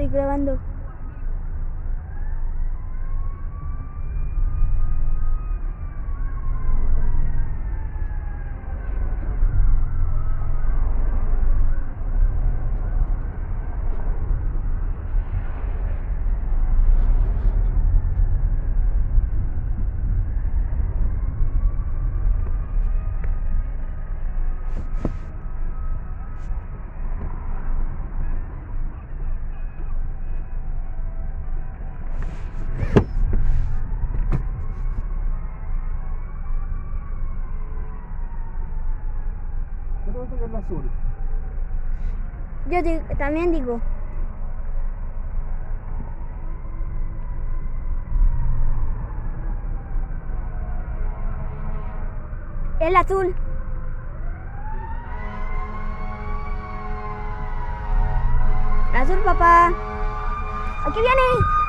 estoy grabando. Pero que es el azul. También digo. El azul. El azul, papá. Aquí viene.